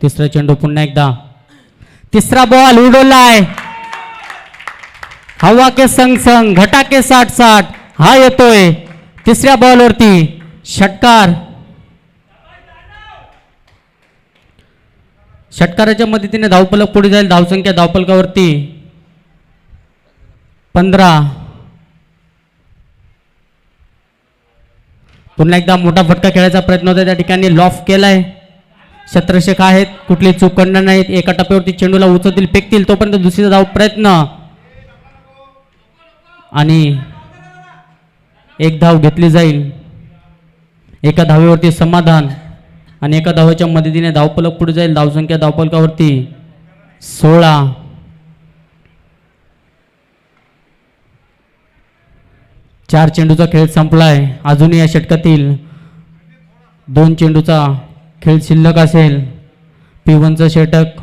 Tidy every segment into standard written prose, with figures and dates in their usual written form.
तिसरा चेंडू पुन्हा एकदा, तिसरा बॉल उडवलाय, हवा के संग संग घटा के 60-60 हा येतोय तिसऱ्या बॉलवरती षटकार. षटकाराच्या मदतीने धावफलक पुढे जाईल. धावसंख्या धावफलकावरती 15. पुन्हा एकदा मोठा फटका खेळायचा प्रयत्न होता, त्या ठिकाणी लॉफ केलाय. क्षेत्ररक्षक आहेत, कुठली चूक करणार नाहीत. एका टप्प्यावरती चेंडूला उचलतील, फेकतील, तोपर्यंत दुसरीचा धाव प्रयत्न आणि एक धाव घेतली जाईल. एका धावेवरती समाधान आणि एका धावेच्या मदतीने धावफलक पुढे जाईल. धावसंख्या धावफलकावरती 16. चार चेंडूचा खेळ संपलाय. अजूनही या षटकातील 2 चेंडूचा खेळ शिल्लक असेल. P1चं षटक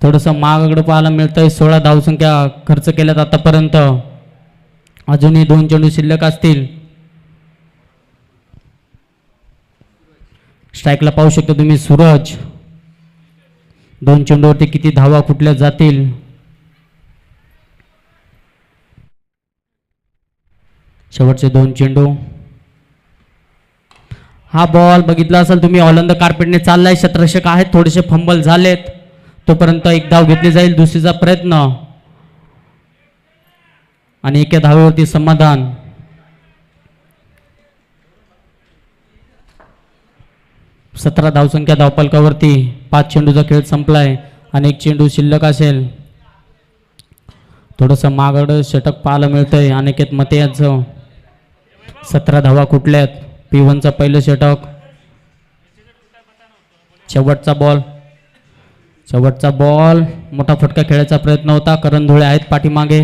थोडंसं मागाकडे पाहायला मिळतंय. 16 धावसंख्या खर्च केल्यात आतापर्यंत. अजूनही 2 चेंडू शिल्लक असतील. स्ट्राईकला पाहू शकता तुम्ही सूरज. 2 चेंडूवरती किती धावा कुठल्या जातील. शेवटचे 2 चेंडू. हा बॉल बघितला असेल तुम्ही, ऑलंद कार्पेटने चाललाय. क्षेत्ररक्षक आहेत, थोडेसे फंबल झालेत, तोपर्यंत एक धाव घेतली जाईल. दुसरीचा प्रयत्न आणि एका धावेवरती समाधान. सतरा धावसंख्या धावफलकावरती. 5 चेंडूचा खेळ संपलाय आणि एक चेंडू शिल्लक असेल. थोडंसं मागड षटक पाहायला मिळतंय अनिकेत मते यांचं. 17 धावा कुठल्यात. P1चं पहिलं षटक. शेवटचा बॉल. शेवटचा बॉल. मोठा फटका खेळायचा प्रयत्न होता. करण धुळे आहेत पाठीमागे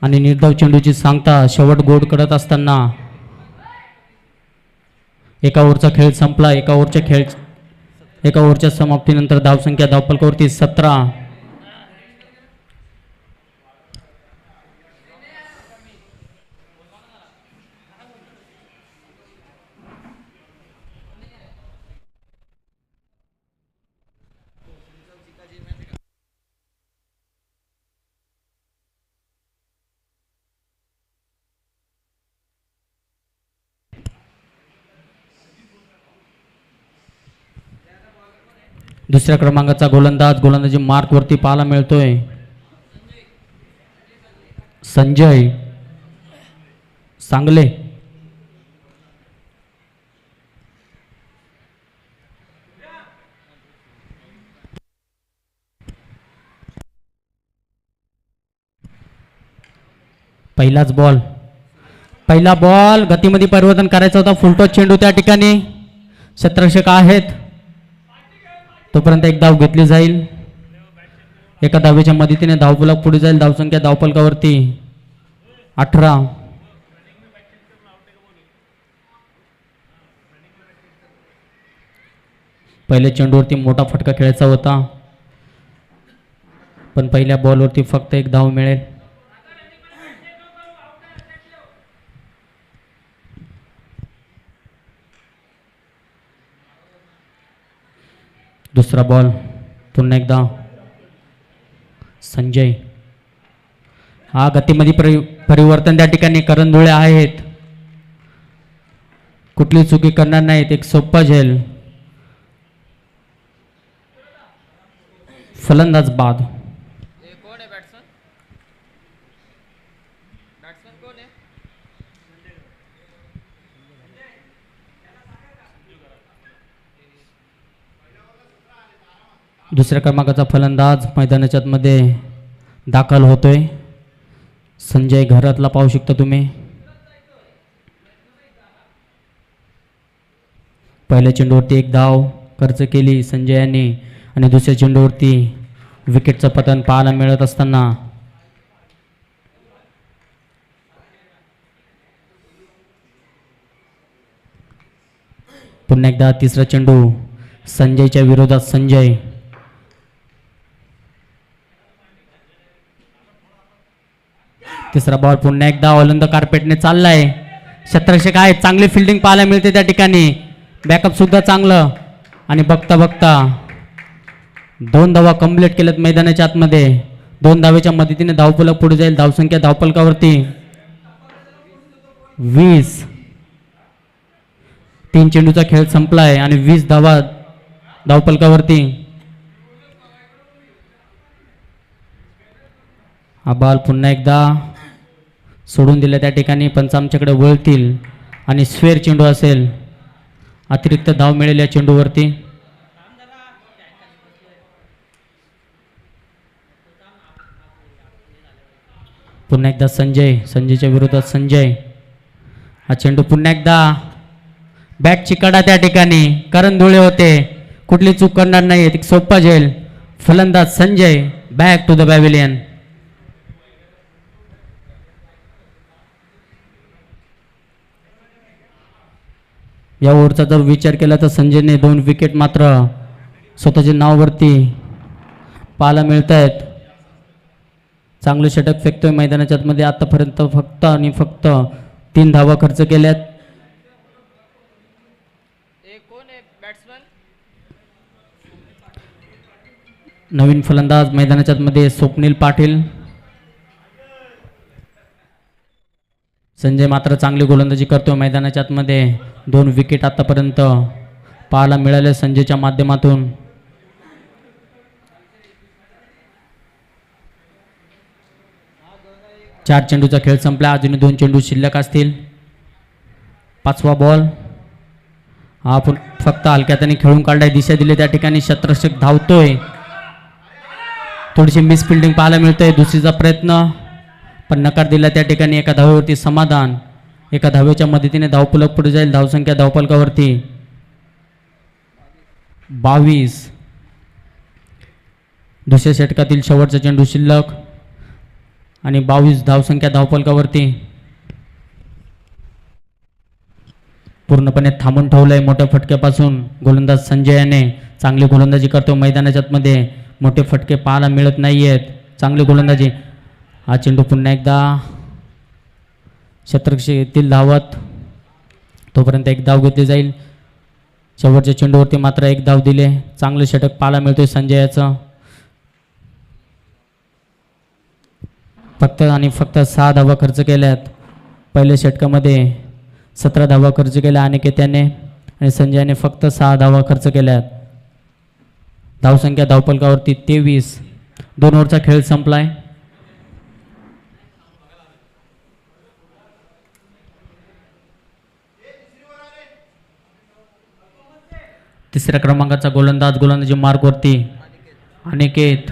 आणि निर्धाव चेंडूची सांगता शेवट गोड करत असताना एका ओव्हरचा खेळ संपला. एका ओव्हरच्या समाप्तीनंतर धावसंख्या धावफलकावरती 17. दुसऱ्या क्रमांकाचा गोलंदाजी मार्क वरती पाहायला मिळतोय. संजय सांगले. पहिला बॉल गतीमध्ये परिवर्तन करायचं होता. फुलटॉस चेंडू त्या ठिकाणी. क्षेत्ररक्षक आहेत, तोपर्यंत एक धाव घेतली जाईल. एका धावेच्या मदतीने धावफलक पुढे जाईल. धावसंख्या धावफलकावरती 18. पहिल्या चेंडूवरती मोठा फटका खेळायचा होता, पण पहिल्या बॉलवरती फक्त एक धाव मिळेल. दुसरा बॉल. पुन्हा एकदा संजय. हा गतीमध्ये परिवर्तन त्या ठिकाणी करण धुळे आहेत, कुठली चुकी करणार नाहीत. एक सोपा झेल. फलंदाज बाद. दुसऱ्या क्रमांकाचा फलंदाज मैदानाच्या मध्ये दाखल होतोय. संजय घरातला पाहू शकता तुम्ही. पहिल्या चेंडूवरती एक धाव खर्च केली संजय यांनी आणि दुसऱ्या चेंडूवरती विकेटचं पतन पाहायला मिळत असताना पुन्हा एकदा तिसरा चेंडू संजयच्या विरोधात. संजय तिसरा बॉल. पुन्हा एकदा ऑलंद कार्पेटने चाललाय. क्षेत्ररक्षक आहे, चांगली फिल्डिंग पाहायला मिळते त्या ठिकाणी. बॅकअप सुद्धा चांगलं. आणि बघता बघता 2 धावा कंप्लीट केल्यात मैदानाच्या आतमध्ये. 2 धावेच्या मदतीने धावफलक पुढे जाईल. धावसंख्या धावफलकावरती 20. 3 चेंडूचा खेळ संपलाय आणि 20 धावा धावफलकावरती. हा बॉल पुन्हा एकदा सोडून दिला त्या ठिकाणी. पंच आमच्याकडे वळतील आणि स्क्वेअर चेंडू असेल. अतिरिक्त धाव मिळेल या चेंडूवरती. पुन्हा एकदा संजयच्या विरोधात संजय. हा चेंडू पुन्हा एकदा बॅटची कडा त्या ठिकाणी. करण धुळे होते, कुठली चूक करणार नाही. एक सोपा झेल. फलंदाज Sanjay back to the pavilion. या ओव्हरचा जर विचार केला तर संजयने 2 विकेट मात्र स्वतःच्या नावावरती पाहायला मिळत आहेत. चांगले षटक फेकतोय मैदानाच्या आतमध्ये. आतापर्यंत फक्त आणि फक्त 3 धावा खर्च केल्यात. नवीन फलंदाज मैदानाच्या आतमध्ये स्वप्नील पाटील. संजय मात्र चांगली गोलंदाजी करतो मैदानाच्या आतमध्ये. 2 विकेट आतापर्यंत पाहायला मिळाले संजयच्या माध्यमातून. चार चेंडूचा खेळ संपला. अजून 2 चेंडू शिल्लक असतील. 5वा बॉल. हा आपण फक्त हलक्या हाताने खेळून काढलाय. दिशा दिली त्या ठिकाणी. क्षेत्ररक्षक धावतोय. थोडीशी मिस फिल्डिंग पाहायला मिळतंय. दुसरीचा प्रयत्न पण नकार दिला त्या ठिकाणी. एका धावेवरती समाधान. एका धावेच्या मदतीने धावफलक पुढे जाईल. धावसंख्या धावफलकावरती 22. दुसऱ्या षटकातील शेवटचा चेंडू शिल्लक आणि 22 धावसंख्या धावफलकावरती. पूर्णपणे थांबून ठेवलंय मोठ्या फटक्यापासून. गोलंदाज संजय याने चांगली गोलंदाजी करतो मैदानाच्या आतमध्ये. मोठे फटके पाहायला मिळत नाहीयेत. चांगली गोलंदाजी. हा चेंडू पुन्हा एकदा क्षेत्ररक्षक येथील धावत. तोपर्यंत 1 धाव घेतली जाईल. शेवटच्या चेंडूवरती मात्र 1 धाव दिले. चांगले षटक पाहायला मिळतोय संजयाचं. फक्त आणि फक्त 6 धावा खर्च केल्यात. पहिल्या षटकामध्ये 17 धावा खर्च केल्या अनिकेत्याने आणि संजयने फक्त 6 धावा खर्च केल्यात. धावसंख्या धावफलकावरती 23. 2 ओव्हरचा खेळ संपलाय. तिसऱ्या क्रमांकाचा गोलंदाजी मार्कवरती अनिकेत.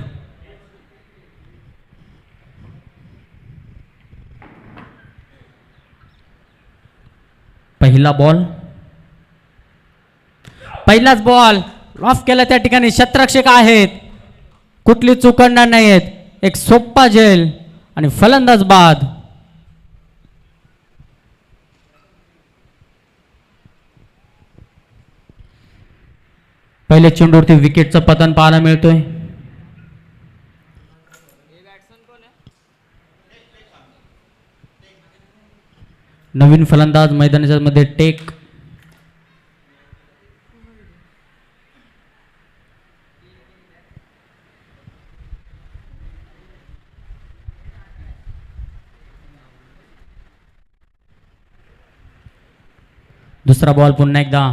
पहिला बॉल. पहिलाच बॉल ऑफ केला त्या ठिकाणी. क्षेत्ररक्षक आहेत, कुठली चूक करणार नाहीयेत. एक सोप्पा झेल आणि फलंदाज बाद. पहिल्या चेंडूवरती विकेटचं पतन पाहायला मिळतोय. नवीन फलंदाज मैदानाच्या मध्ये टेक. दुसरा बॉल. पुन्हा एकदा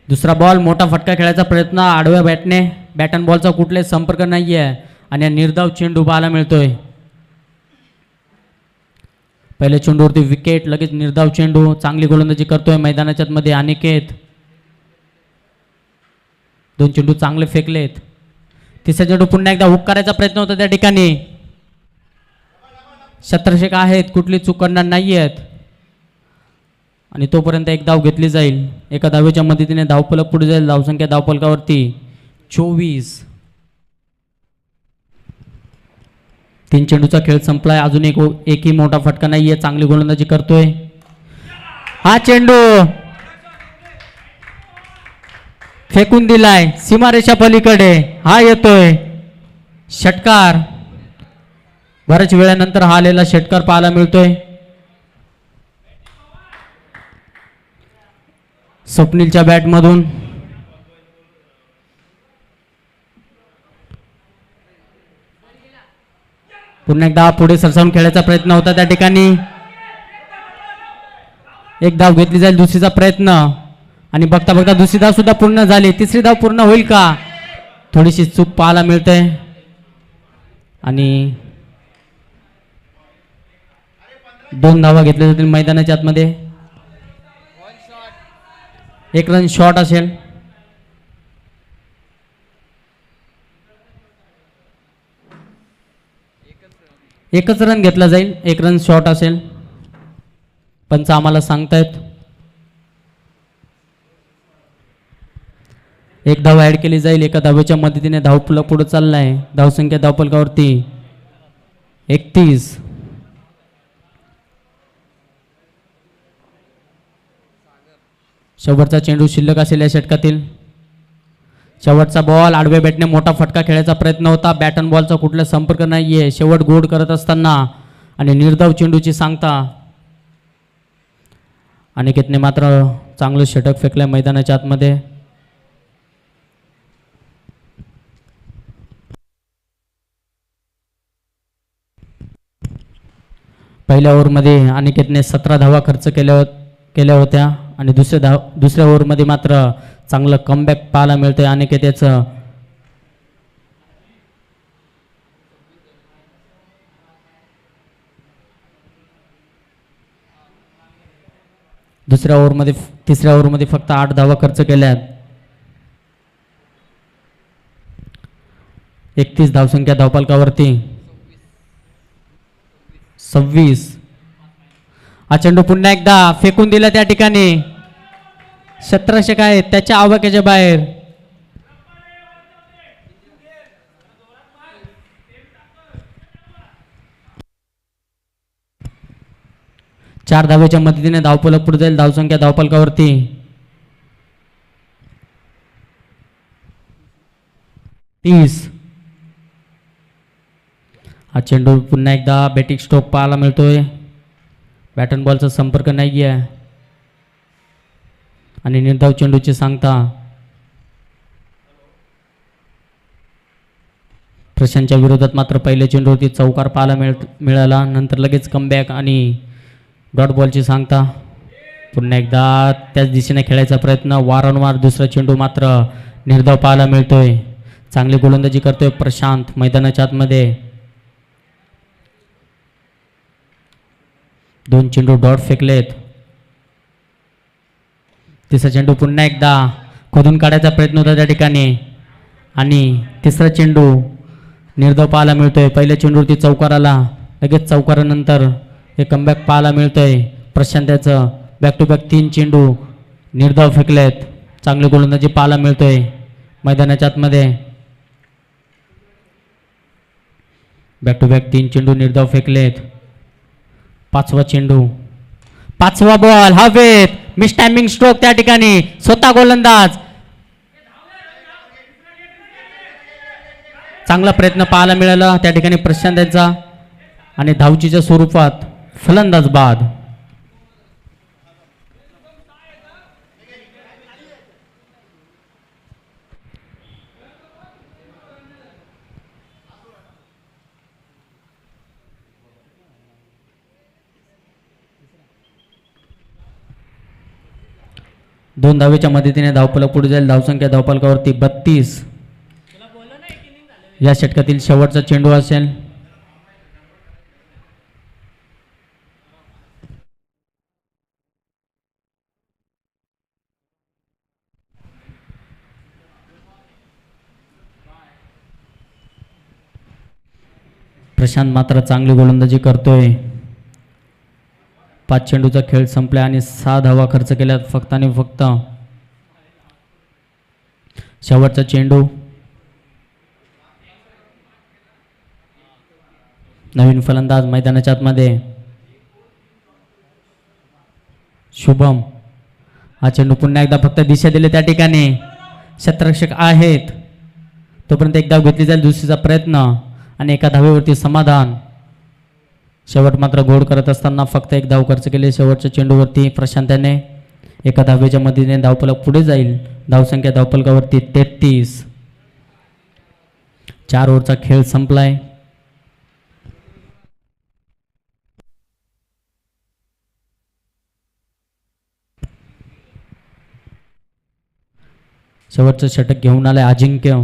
दुसरा बॉल. मोठा फटका खेळायचा प्रयत्न. आडव्या बॅटने. बॅट अँड बॉलचा कुठलाही संपर्क नाही आहे आणि निर्धाव चेंडू पाहायला मिळतोय. पहिल्या चेंडूवरती विकेट. लगेच निर्धाव चेंडू. चांगली गोलंदाजी करतोय मैदानाच्या मध्ये अनिकेत. 2 चेंडू चांगले फेकलेत. तिसरा चेंडू पुन्हा एकदा हुक करायचा प्रयत्न होता त्या ठिकाणी. क्षेत्ररक्षक आहेत, कुठली चूक करणार नाहीयेत आणि तोपर्यंत 1 धाव घेतली जाईल. एका धावेच्या मदतीने धावफलक पुढे जाईल. धावसंख्या धावफलकावरती 24. 3 चेंडूचा खेळ संपलाय. अजून एकही मोठा फटका नाहीये. चांगली गोलंदाजी करतोय. हा चेंडू फेकून दिलाय सीमारेषा पलीकडे. हा येतोय षटकार. बऱ्याच वेळानंतर हा आलेला षटकार पाहायला मिळतोय. स्वप्नीलच्या बॅटमधून पुन्हा एकदा पुढे सरसावून खेळायचा प्रयत्न होता त्या ठिकाणी. एक धाव घेतली जाईल, दुसरीचा प्रयत्न आणि बघता बघता दुसरी धाव सुद्धा पूर्ण झाली. तिसरी धाव पूर्ण होईल का? थोडीशी चूक पाहायला मिळते आणि 2 धावा घेतल्या जातील मैदानाच्या आतमध्ये. 1 रन शॉट असेल. एकच रन घेतला जाईल, 1 रन शॉट असेल. पंच आम्हाला सांगतायत. 1 धाव ऍड केली जाईल. एका धावेच्या मदतीने धावफलक पुढे चाललाय. धावसंख्या धावफलकावरती 31. शेवटचा चेंडू शिल्लक असेल या षटकातील. शेवटचा बॉल आडव्या बॅटने मोठा फटका खेळायचा प्रयत्न होता. बॅट अन बॉलचा कुठला संपर्क नाहीये. शेवट गोड करत असताना आणि निर्धाव चेंडूची सांगता. अनिकेतने मात्र चांगलं षटक फेकलंय मैदानाच्या आतमध्ये. पहिल्या ओव्हरमध्ये अनिकेतने 17 धावा खर्च केल्या होत्या आणि दुसऱ्या ओव्हरमध्ये मात्र चांगलं कमबॅक पाहायला मिळतंय अनिकेतेचं. तिसऱ्या ओव्हरमध्ये फक्त 8 धावा खर्च केल्यात. 31 धावसंख्या धावफलकावरती. 26. हा चेंडू पुन्हा एकदा फेकून दिला त्या ठिकाणी. क्षेत्ररक्षक आहेत त्याच्या आवाक्याच्या बाहेर. चार धावेच्या मदतीने धावफलक पुढे जाईल. धावसंख्या धावफलकावरती 30. हा चेंडू पुन्हा एकदा बॅटिंग स्ट्रोक पाहायला मिळतोय. बॅट अँड बॉलचा संपर्क नाही आहे आणि निर्धाव चेंडूची सांगता. प्रशांतच्या विरोधात मात्र पहिले चेंडूवरती चौकार पाहायला मिळाला. नंतर लगेच कमबॅक आणि डॉट बॉलची सांगता. पुन्हा एकदा त्याच दिशेने खेळायचा प्रयत्न. वारंवार दुसरा चेंडू मात्र निर्धाव पाहायला मिळतोय. चांगली गोलंदाजी करतोय प्रशांत मैदानाच्या आतमध्ये. 2 चेंडू डॉट फेकलेत. तिसरा चेंडू पुन्हा एकदा खोदून काढायचा प्रयत्न होता त्या ठिकाणी आणि तिसरा चेंडू निर्धाव पाहायला मिळतोय. पहिल्या चेंडूवरती चौकार आला. लगेच चौकारानंतर हे कमबॅक पाहायला मिळतंय. प्रशांतचं बॅक टू बॅक 3 चेंडू निर्धाव फेकलेत. चांगली गोलंदाजी पाहायला मिळतोय मैदानाच्या आतमध्ये. बॅक टू बॅक 3 चेंडू निर्धाव फेकलेत. 5वा चेंडू, 5वा बॉल हवेत. मिस टायमिंग स्ट्रोक त्या ठिकाणी. स्वतः गोलंदाज. चांगला प्रयत्न पाहायला मिळाला त्या ठिकाणी प्रशांत यांचा आणि धावचीच्या स्वरूपात फलंदाज बाद. दोन धावेच्या मदतीने धावफलक पुढे जाईल. धावसंख्या धावफलकावरती 32. या षटकातील शेवटचा चेंडू असेल. प्रशांत मात्र चांगली गोलंदाजी करतोय. 5 चेंडूचा खेळ संपला आणि 6 धावा खर्च केल्यात फक्त आणि फक्त. शेवटचा चेंडू. नवीन फलंदाज मैदानाच्या आतमध्ये शुभम. हा चेंडू पुन्हा एकदा फक्त दिशा दिली त्या ठिकाणी. क्षेत्ररक्षक आहेत तोपर्यंत एक धाव घेतली जाईल. दुसरीचा प्रयत्न आणि एका धावेवरती समाधान. शेवट मात्र गोड करत असताना फक्त 1 धाव खर्च केले. शेवटच्या चेंडूवरती प्रशांतने एका धावेच्या मदतीने धावफलक पुढे जाईल. धावसंख्या धावफलकावरती 33. 4 ओव्हरचा खेळ संपलाय. शेवटचं षटक घेऊन आलंय अजिंक्य.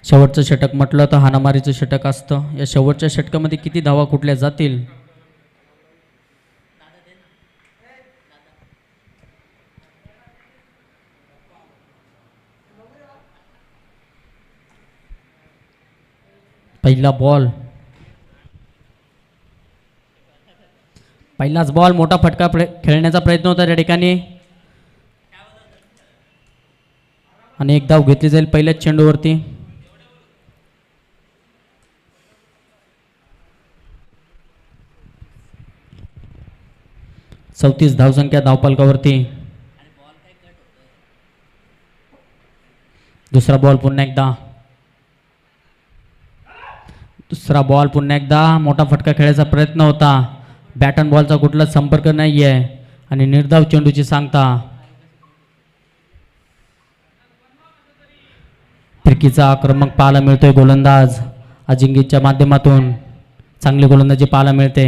शेवटचं षटक म्हटलं तर हाणामारीचं षटक असतं. या शेवटच्या षटकामध्ये किती धावा कुठल्या जातील? पहिला बॉल, पहिलाच बॉल, मोठा फटका खेळण्याचा प्रयत्न होता त्या ठिकाणी आणि एक धाव घेतली जाईल पहिल्याच चेंडूवरती. चौतीस धावसंख्या धावफलकावरती. दुसरा बॉल पुन्हा एकदा, दुसरा बॉल पुन्हा एकदा, मोठा फटका खेळायचा प्रयत्न होता. बॅट अँड बॉलचा कुठलाच संपर्क नाही आहे आणि निर्धाव चेंडूची सांगता. फिरकीचा आक्रमक पाहायला मिळतोय गोलंदाज अजिंक्यच्या माध्यमातून. चांगली गोलंदाजी पाहायला मिळते.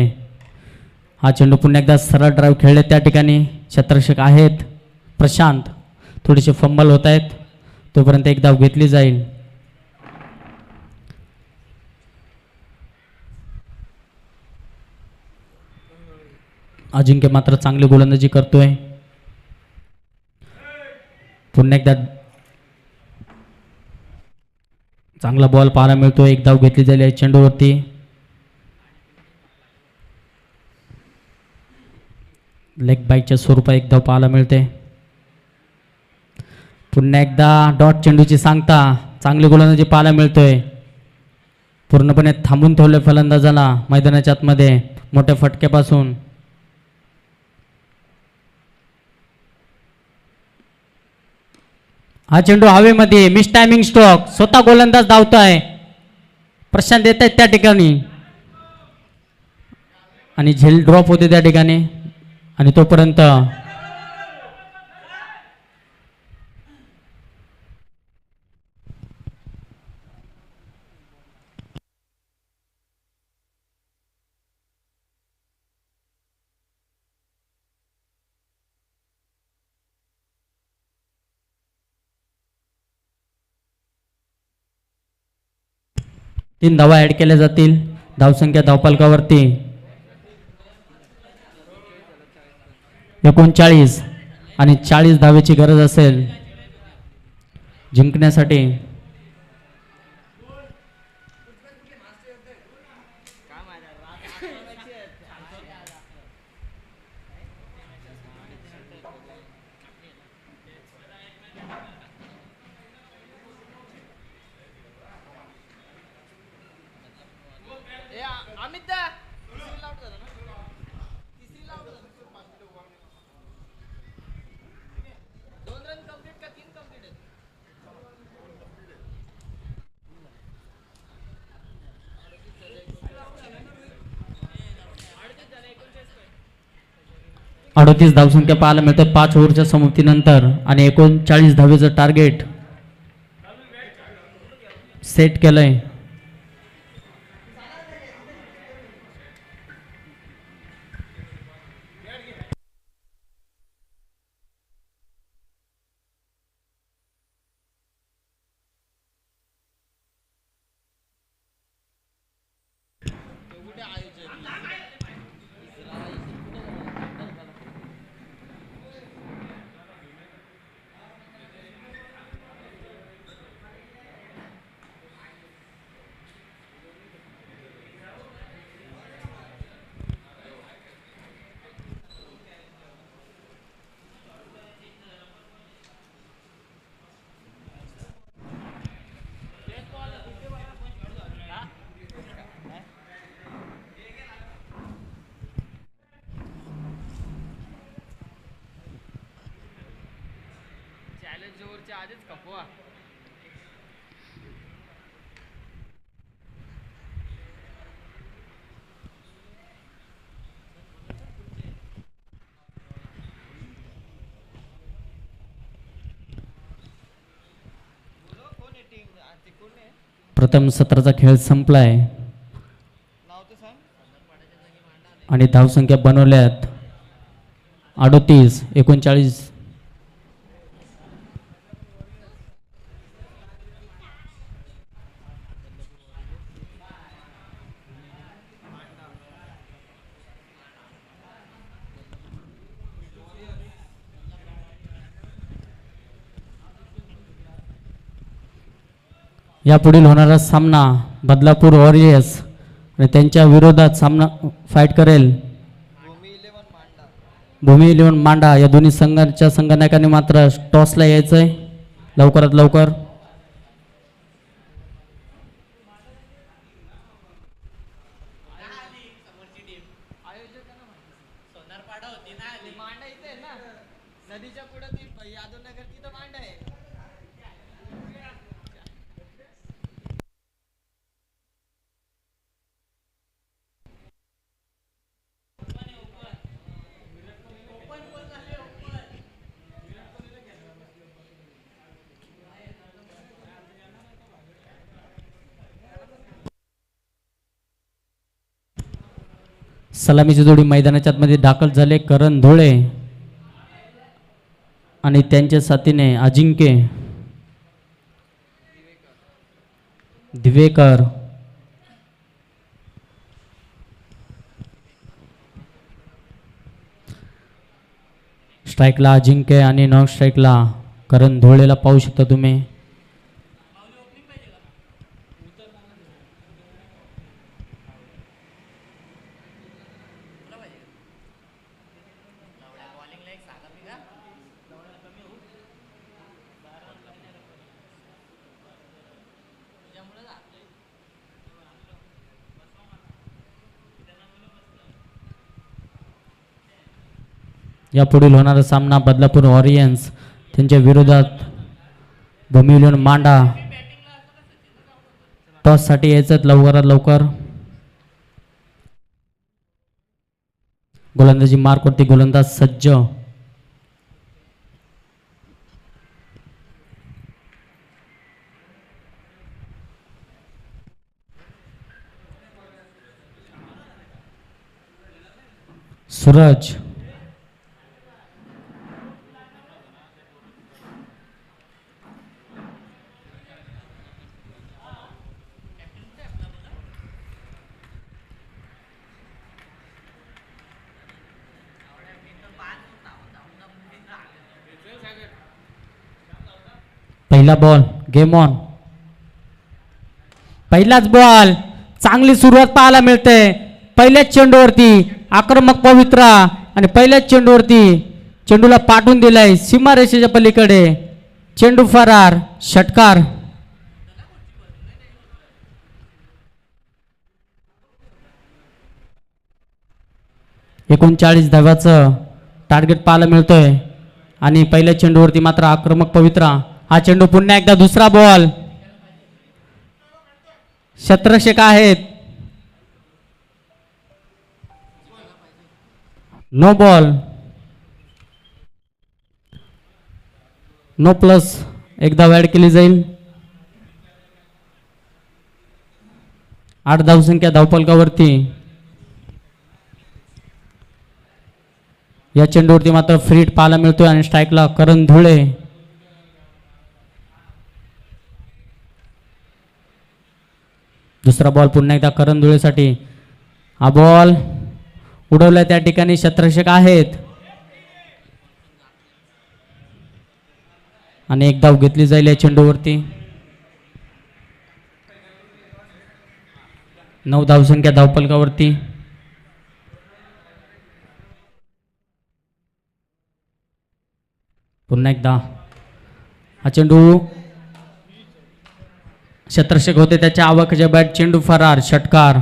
हा चेंडू पुन्हा एकदा सरळ ड्राईव्ह खेळले त्या ठिकाणी क्षेत्ररक्षक आहेत प्रशांत. थोडेसे फंबल होत आहेत, तोपर्यंत एक धाव घेतली जाईल. अजिंक्य मात्र चांगली गोलंदाजी करतोय. पुन्हा एकदा चांगला बॉल पाहायला मिळतो. एक धाव घेतली जाईल या चेंडूवरती. लेग बाईकच्या स्वरूपात एक धाव पाहायला मिळते. पुन्हा एकदा डॉट चेंडूची सांगता. चांगली गोलंदाजी पाहायला मिळतोय. पूर्णपणे थांबून ठेवले फलंदाजाला मैदानाच्या आतमध्ये मोठ्या फटक्यापासून. हा चेंडू हवेमध्ये, मिस टायमिंग स्ट्रोक. स्वतः गोलंदाज धावतोय, प्रशांत येत आहेत त्या ठिकाणी आणि झेल ड्रॉप होते त्या ठिकाणी आणि तोपर्यंत तीन धावा ऍड केल्या जातील. धावसंख्या धावफलकावरती 39 आणि 40 धावेची गरज असेल जिंकण्यासाठी. अडतीस धावसंख्या पाहायला मिळते 5 ओव्हरच्या समाप्तीनंतर आणि 39 धावेचं टार्गेट सेट केलंय. प्रथम सत्राचा खेळ संपलाय आणि धावसंख्या बनवल्यात 38 39. यापुढील होणारा सामना बदलापूर वॉरियर्स आणि त्यांच्या विरोधात सामना फाईट करेल भूमी 11 मांडा. या दोन्ही संघांच्या संघनायकांनी मात्र टॉसला यायचंय लवकरात लवकर. सलामीची जोडी मैदानाच्या आतमध्ये दाखल झाले करण धुळे आणि त्यांच्या साथीने अजिंक्य दिवेकर. स्ट्राईकला अजिंक्य आणि नॉन स्ट्राईकला करण धुळेला पाहू शकता तुम्ही. यापुढील होणारा सामना बदलापूर वॉरियर्स त्यांच्या विरोधात भूमी 11 मांडा. टॉससाठी यायचं लवकरात लवकर. गोलंदाजी मार्कवरती गोलंदाज सज्ज. सूरज पहिला बॉल गेम ऑन. पहिलाच बॉल चांगली सुरुवात पाहायला मिळते. पहिल्याच चेंडूवरती आक्रमक पवित्रा आणि पहिल्याच चेंडूवरती चेंडूला पाठवून दिलाय सीमारेषेच्या पलीकडे. चेंडू फरार षटकार. एकोणचाळीस धावाचं टार्गेट पाहायला मिळतोय आणि पहिल्या चेंडूवरती मात्र आक्रमक पवित्रा. हा चेंडू पुन्हा एकदा दुसरा बॉल. क्षेत्ररक्षक आहेत. नो बॉल नो प्लस एकदा ऍड केली जाईल. 8 धावसंख्या धावफलकावरती. या चेंडूवरती मात्र फ्री हिट पाहायला मिळतोय आणि स्ट्राईकला करण धुळे. दुसरा बॉल पुन्हा एकदा करण धुळेसाठी. हा बॉल उडवलाय त्या ठिकाणी क्षेत्ररक्षक आहेत आणि एक धाव घेतली जाईल या चेंडूवरती. 9 धावसंख्या धावफलकावरती. पुन्हा एकदा हा चेंडू क्षेत्ररक्षक होते त्याच्या आवाक्याच्या बॅट. चेंडू फरार षटकार.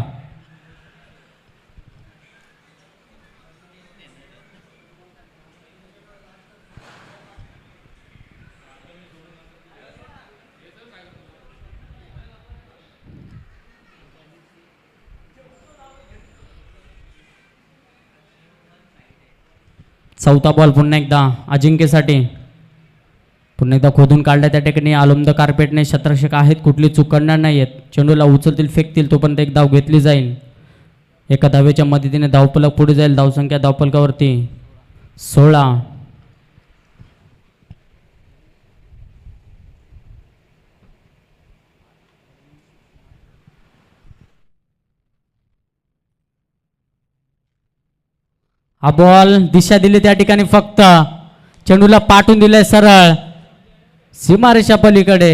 चौथा बॉल पुन्हा एकदा अजिंक्यसाठी. पुन्हा एकदा खोदून काढल्या त्या ठिकाणी आलमद कार्पेटने शतरक्षक आहेत, कुठली चूक करणार नाहीत. चेंडूला उचलतील फेकतील तोपर्यंत एक धाव घेतली जाईल. एका धावेच्या मदतीने धावफलक पुढे जाईल. धावसंख्या धावफलकावरती 16. हा बॉल दिशा दिली त्या ठिकाणी, फक्त चेंडूला पाठवून दिलाय सरळ सीमारेषा पलीकडे.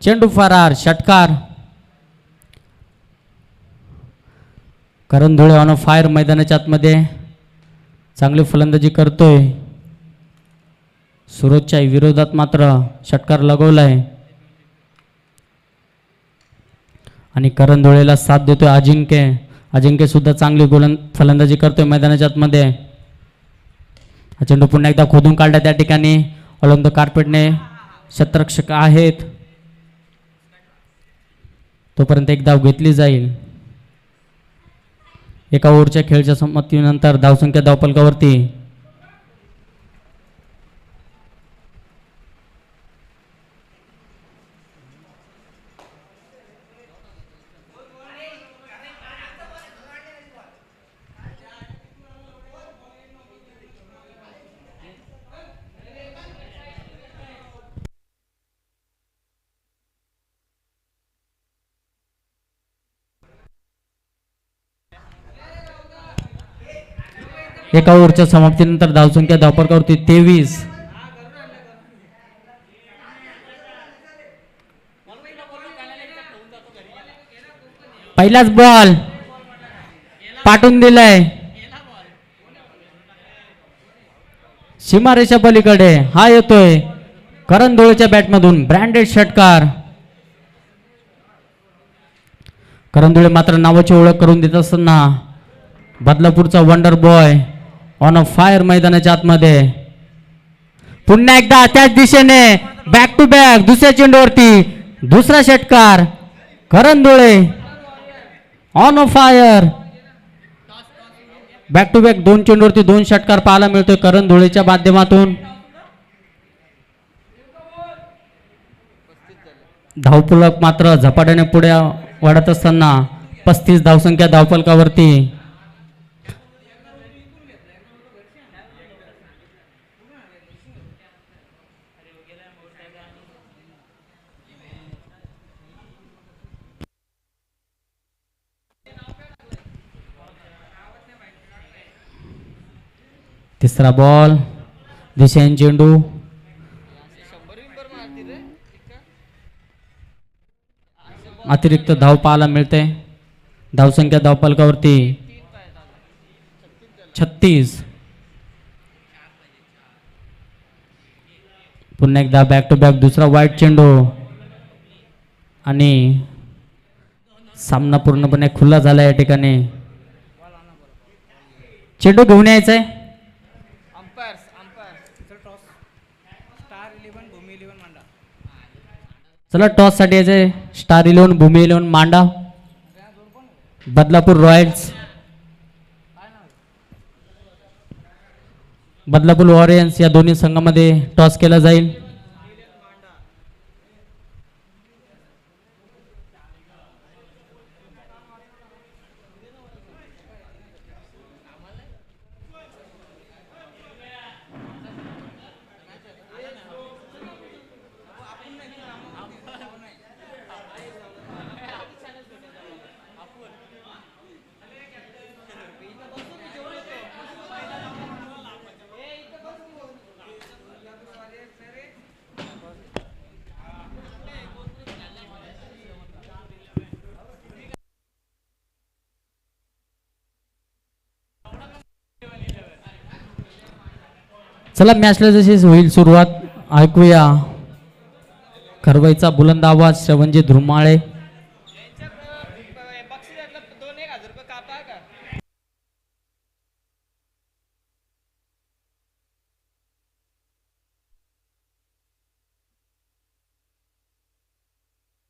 चेंडू फरार, षटकार. करण धुळे ऑन फायर मैदानाच्या आतमध्ये चांगली फलंदाजी करतोय. सूरजच्या विरोधात मात्र षटकार लगवलाय आणि करण धुळेला साथ देतोय अजिंक्य. अजिंक्य सुद्धा चांगली फलंदाजी करतोय मैदानाच्या आतमध्ये. हा चेंडू पुन्हा एकदा खोदून काढला त्या ठिकाणी. ऑलॉंग द कार्पेटने शतरक्षक आहेत, तोपर्यंत एक धाव घेतली जाईल. एका ओव्हरच्या खेळच्या संमतीनंतर धावसंख्या धावफलकावरती 1 ओव्हरच्या समाप्तीनंतर धावसंख्या धावफलकावरती 23. पहिलाच बॉल पाठवून दिलाय सीमारेषा पलीकडे. हा येतोय करण धुळेच्या बॅटमधून ब्रँडेड षटकार. करण धुळे मात्र नावाची ओळख करून देत असताना बदलापूरचा wonder boy on a fire मैदानाच्या आतमध्ये. पुन्हा एकदा त्याच दिशेने बॅक टू बॅक दुसऱ्या चेंडूवरती दुसरा षटकार. Karan Dhule on a fire. Back to back 2 चेंडूवरती 2 षटकार पाहायला मिळतोय करण धुळेच्या माध्यमातून. धावफलक मात्र झपाट्याने पुढे वाढत असताना 35 धावसंख्या धावफलकावरती. तिसरा बॉल दिशेन चेंडू. अतिरिक्त धाव पाहायला मिळते. धावसंख्या धावफलकावरती 36. पुन्हा एकदा बॅक टू बॅक दुसरा वाईट चेंडू आणि सामना पूर्णपणे खुला झाला या ठिकाणी. चेंडू घेऊन यायचंय. चला टॉस साठी यायचंय. स्टार 11 भूमी 11 मांडा. बदलापूर रॉयल्स बदलापूर वॉरियर्स या दोन्ही संघामध्ये टॉस केला जाईल. चला मॅचला जशी होईल सुरुवात ऐकूया खरवाईचा बुलंद आवाज श्रवणजी धुमाळे.